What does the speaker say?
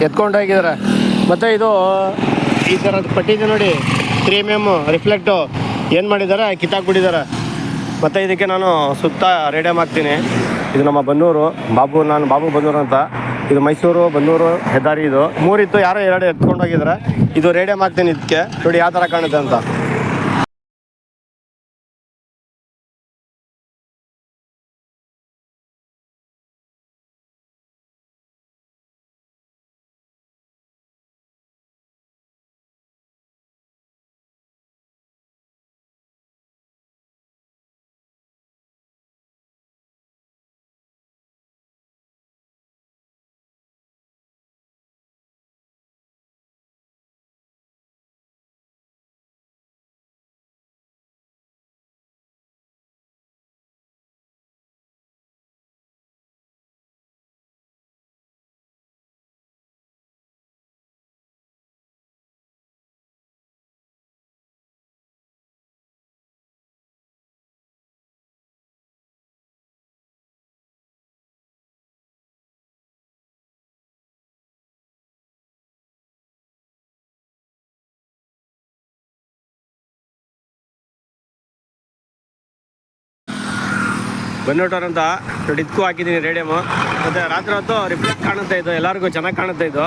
ಎತ್ಕೊಂಡು ಹೋಗಿದ್ದಾರೆ. ಮತ್ತು ಇದು ಈ ಥರದ್ದು ಪಟ್ಟಿದೆ ನೋಡಿ, 3mm ರಿಫ್ಲೆಕ್ಟು ಏನು ಮಾಡಿದ್ದಾರೆ, ಕಿತ್ತಾಕ್ಬಿಟ್ಟಿದ್ದಾರೆ. ಮತ್ತು ಇದಕ್ಕೆ ನಾನು ಸುತ್ತ ರೇಡಿಯಮ್ ಹಾಕ್ತೀನಿ. ಇದು ನಮ್ಮ ಬನ್ನೂರು ನಾನು ಬಾಬು ಬನ್ನೂರು ಅಂತ. ಇದು ಮೈಸೂರು ಬನ್ನೂರು ಹೆದ್ದಾರಿ. ಇದು 3 ಇತ್ತು, ಯಾರೋ 2 ಎತ್ಕೊಂಡು ಹೋಗಿದ್ದಾರೆ. ಇದು ರೇಡಿಯಮ್ ಹಾಕ್ತೀನಿ ಇದಕ್ಕೆ, ನೋಡಿ ಯಾವ ಥರ ಕಾಣುತ್ತೆ ಅಂತ. ಬನ್ನೋಟರ್ ಅಂತ ನೋಡಿ, ಇದಕ್ಕೂ ಹಾಕಿದ್ದೀನಿ ರೇಡಿಯಮು. ಮತ್ತು ರಾತ್ರಿ ಹೊತ್ತು ರಿಫ್ಲೆಕ್ಟ್ ಕಾಣುತ್ತೆ, ಇದು ಎಲ್ಲರಿಗೂ ಚೆನ್ನಾಗಿ ಕಾಣುತ್ತೆ ಇದು.